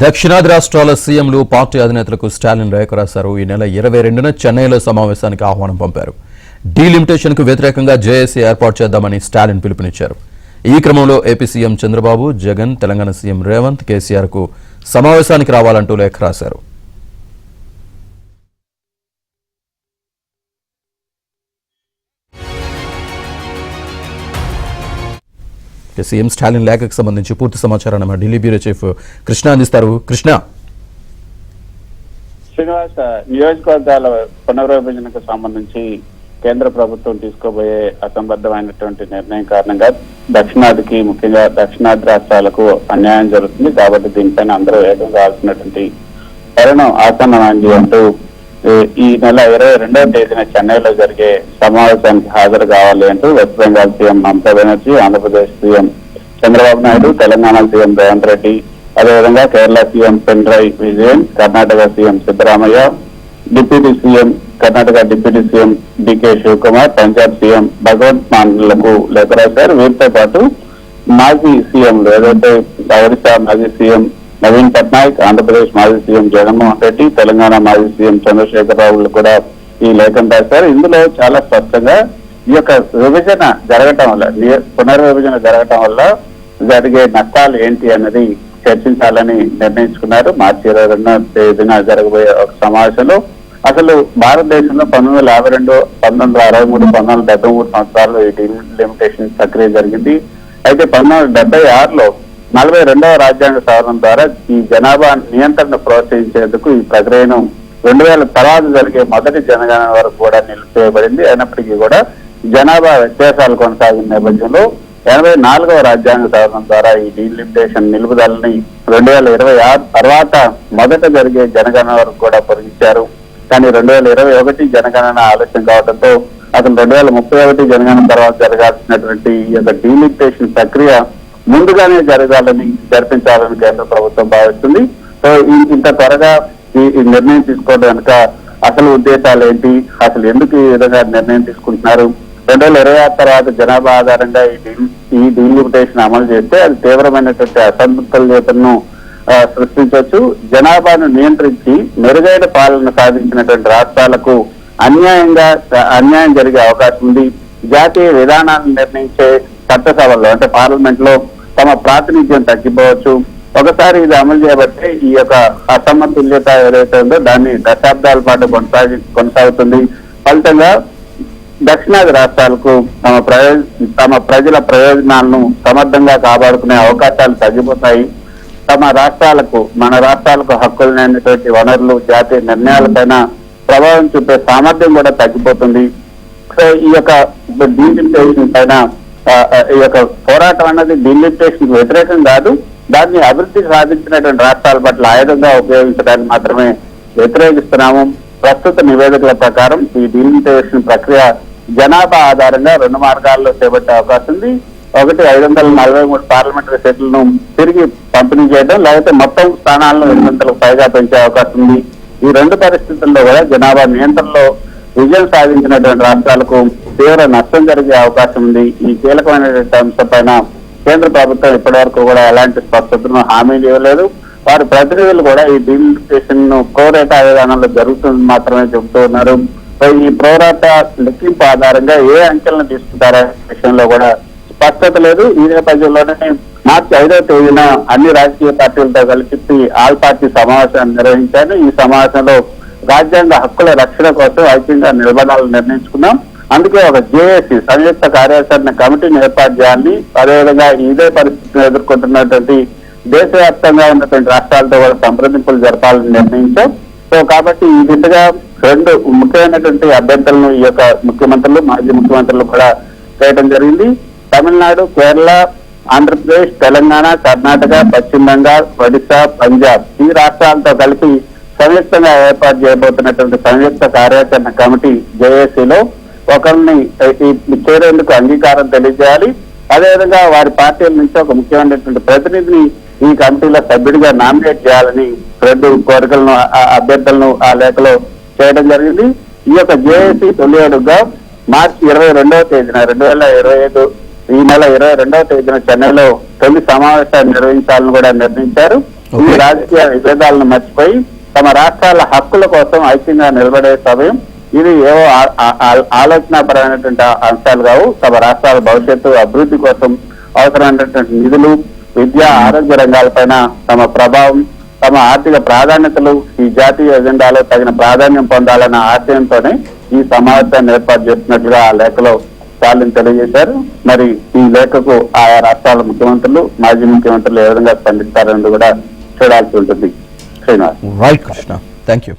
దక్షిణాది రాష్ట్రాల సీఎంలు పార్టీ అధినేతలకు స్టాలిన్ లేఖ రాశారు. ఈ నెల 22న చెన్నైలో సమావేశానికి ఆహ్వానం పంపారు. డీలిమిటేషన్కు వ్యతిరేకంగా జేఏసీ ఏర్పాటు చేద్దామని స్టాలిన్ పిలుపునిచ్చారు. ఈ క్రమంలో AP CM Chandrababu, Jagan, Telangana CM Revanth, కేసీఆర్కు సమావేశానికి రావాలంటూ లేఖ రాశారు. సీఎం స్టాలిన్ లేఖకు సంబంధించి పూర్తి సమాచారాన్ని మా ఢిల్లీ బ్యూరో చీఫ్ కృష్ణ అందిస్తారు. కృష్ణ, శ్రీనివాస, నియోజకవర్గాల పునర్విభజనకు సంబంధించి కేంద్ర ప్రభుత్వం తీసుకోబోయే అసంబద్ధమైనటువంటి నిర్ణయం కారణంగా దక్షిణాదికి, ముఖ్యంగా దక్షిణాది రాష్ట్రాలకు అన్యాయం జరుగుతుంది. కాబట్టి దీనిపైన అందరూ ఏకం కావాల్సినటువంటి తరుణం ఆసన్నమైంది అంటూ ఈ నెల 22వ తేదీన చెన్నైలో జరిగే సమావేశానికి హాజరు కావాలి అంటూ West Bengal CM Mamata Banerjee, Andhra Pradesh CM Chandrababu Naidu, Telangana CM Revanth Reddy, అదేవిధంగా Kerala CM Pinarayi Vijayan, Karnataka CM Siddaramaiah, deputy CM Karnataka deputy CM DK Shivakumar, Punjab CM Bhagwant మాన్లకు లేఖ రాశారు. వీరితో పాటు మాజీ సీఎంలు ఏదైతే ఒడిశా మాజీ సీఎం నవీన్ పట్నాయక్, ఆంధ్రప్రదేశ్ మాజీ సీఎం జగన్మోహన్ రెడ్డి, తెలంగాణ మాజీ సీఎం చంద్రశేఖరరావులు కూడా ఈ లేఖను రాశారు. ఇందులో చాలా స్పష్టంగా ఈ యొక్క విభజన జరగటం వల్ల, పునర్విభజన జరగటం వల్ల జరిగే నష్టాలు ఏంటి అన్నది చర్చించాలని నిర్ణయించుకున్నారు. మార్చి 22వ తేదీన జరగబోయే ఒక సమావేశంలో అసలు భారతదేశంలో 1952, 1963, 1973 సంవత్సరాల్లో ఈ డీలిమిటేషన్ ప్రక్రియ జరిగింది. అయితే 1976లో 42వ రాజ్యాంగ సవరణ ద్వారా ఈ జనాభా నియంత్రణ ప్రోత్సహించేందుకు ఈ ప్రక్రియను 2000 తర్వాత జరిగే మొదటి జనగణన వరకు కూడా నిలిపివేయబడింది. అయినప్పటికీ కూడా జనాభా వ్యత్యాసాలు కొనసాగిన నేపథ్యంలో 84వ రాజ్యాంగ సవరణ ద్వారా ఈ డీలిమిటేషన్ నిలుపుదలని 2026 తర్వాత మొదట జరిగే జనగణన వరకు కూడా పొడిగించారు. కానీ 2021 జనగణన ఆలస్యం కావడంతో అసలు 2031 జనగణన తర్వాత జరగాల్సినటువంటి ఈ యొక్క డీలిమిటేషన్ ప్రక్రియ ముందుగానే జరిపించాలని కేంద్ర ప్రభుత్వం భావిస్తుంది. సో ఇంత త్వరగా ఈ నిర్ణయం తీసుకోవడం వెనుక అసలు ఉద్దేశాలు ఏంటి, అసలు ఎందుకు ఈ విధంగా నిర్ణయం తీసుకుంటున్నారు? 2026 తర్వాత జనాభా ఆధారంగా ఈ డీలిమిటేషన్ అమలు చేస్తే అది తీవ్రమైనటువంటి అసంతుల్యతను సృష్టించవచ్చు. జనాభాను నియంత్రించి మెరుగైన పాలన సాధించినటువంటి రాష్ట్రాలకు అన్యాయం జరిగే అవకాశం ఉంది. జాతీయ విధానాలను నిర్ణయించే చట్టసభల్లో అంటే పార్లమెంట్ లో తమ ప్రాతినిధ్యం తగ్గిపోవచ్చు. ఒకసారి ఇది అమలు చేయబట్టే ఈ యొక్క అసమతుల్యత ఏదైతే ఉందో దాన్ని దశాబ్దాల పాటు కొనసాగుతుంది. ఫలితంగా దక్షిణాది రాష్ట్రాలకు తమ ప్రజల ప్రయోజనాలను సమర్థంగా కాపాడుకునే అవకాశాలు తగ్గిపోతాయి. మన రాష్ట్రాలకు హక్కులు లేనటువంటి వనరులు, జాతీయ నిర్ణయాలపైన ప్రభావం చూపే సామర్థ్యం కూడా తగ్గిపోతుంది. సో ఈ యొక్క డీలిమిటేషన్ పైన ఈ యొక్క పోరాటం అన్నది డీలిమిటేషన్ వ్యతిరేకం కాదు, దాన్ని అభివృద్ధి సాధించినటువంటి రాష్ట్రాల పట్ల ఆయుధంగా ఉపయోగించడానికి మాత్రమే వ్యతిరేకిస్తున్నాము. ప్రస్తుత నివేదికల ప్రకారం ఈ డీలిమిటేషన్ ప్రక్రియ జనాభా ఆధారంగా 2 మార్గాల్లో చేపట్టే అవకాశం ఉంది. ఒకటి 543 పార్లమెంటరీ సీట్లను తిరిగి పంపిణీ చేయడం, లేకపోతే మొత్తం స్థానాలను 800లకు పైగా పెంచే అవకాశం ఉంది. ఈ 2 పరిస్థితుల్లో కూడా జనాభా నియంత్రణలో విజయం సాధించినటువంటి రాష్ట్రాలకు తీవ్ర నష్టం జరిగే అవకాశం ఉంది. ఈ కీలకమైనటువంటి అంశంపైన కేంద్ర ప్రభుత్వం ఇప్పటి వరకు కూడా ఎలాంటి స్పష్టతను హామీలు ఇవ్వలేదు. వారి ప్రతినిధులు కూడా ఈ డీలిమిటేషన్ ప్రోరేటా విధానంలో జరుగుతుంది మాత్రమే చెబుతూ ఉన్నారు. ఈ ప్రోరేటా లెక్కింపు ఆధారంగా ఏ అంకెలను తీసుకుంటారనే విషయంలో కూడా స్పష్టత లేదు. ఈ నేపథ్యంలోనే మార్చి 5వ తేదీన అన్ని రాజకీయ పార్టీలతో కలిసి ఆల్ పార్టీ సమావేశాన్ని నిర్వహించారు. ఈ సమావేశంలో రాజ్యాంగ హక్కుల రక్షణ కోసం ఐక్యంగా నిలబడాలని నిర్ణయించుకున్నాం. అందుకే ఒక జేఏసీ సంయుక్త కార్యాచరణ కమిటీని ఏర్పాటు చేయాలని, అదేవిధంగా ఇదే పరిస్థితిని ఎదుర్కొంటున్నటువంటి దేశవ్యాప్తంగా ఉన్నటువంటి రాష్ట్రాలతో కూడా సంప్రదింపులు జరపాలని నిర్ణయించాం. సో కాబట్టి ఈ దిశగా 2 ముఖ్యమైనటువంటి అభ్యర్థులను ఈ యొక్క ముఖ్యమంత్రులు, మాజీ ముఖ్యమంత్రులు కూడా చేయడం జరిగింది. తమిళనాడు, కేరళ, ఆంధ్రప్రదేశ్, తెలంగాణ, కర్ణాటక, పశ్చిమ బెంగాల్, ఒడిశా, పంజాబ్ ఈ రాష్ట్రాలతో కలిపి సంయుక్తంగా ఏర్పాటు చేయబోతున్నటువంటి సంయుక్త కార్యాచరణ కమిటీ జేఏసీలో ఒకరిని చేరేందుకు అంగీకారం తెలియజేయాలి. అదేవిధంగా వారి పార్టీల నుంచి ఒక ముఖ్యమైనటువంటి ప్రతినిధిని ఈ కమిటీలో సభ్యుడిగా నామినేట్ చేయాలని 2 కోరికలను, అభ్యర్థులను ఆ లేఖలో చేయడం జరిగింది. ఈ యొక్క జేఏసీ తొలి అడుగుగా మార్చి 22వ తేదీన 2025 ఈ నెల 22వ తేదీన చెన్నైలో తొలి సమావేశాన్ని నిర్వహించాలని కూడా నిర్ణయించారు. ఈ రాజకీయ విభేదాలను మర్చిపోయి తమ రాష్ట్రాల హక్కుల కోసం ఐక్యంగా నిలబడే సమయం. ఇది ఏవో ఆలోచనాపరమైనటువంటి అంశాలు కావు. తమ రాష్ట్రాల భవిష్యత్తు అభివృద్ధి కోసం అవసరమైనటువంటి నిధులు, విద్య, ఆరోగ్య రంగాలపైన తమ ప్రభావం, తమ ఆర్థిక ప్రాధాన్యతలు ఈ జాతీయ ఎజెండాలో తగిన ప్రాధాన్యం పొందాలన్న ఆశయంతోనే ఈ సమావేశాన్ని ఏర్పాటు చేస్తున్నట్లుగా ఆ లేఖలో స్టాలిన్ తెలియజేశారు. మరి ఈ లేఖకు ఆయా రాష్ట్రాల ముఖ్యమంత్రులు, మాజీ ముఖ్యమంత్రులు ఏ విధంగా స్పందిస్తారని కూడా చూడాల్సి ఉంటుంది. Srinivas. Right Krishna, thank you.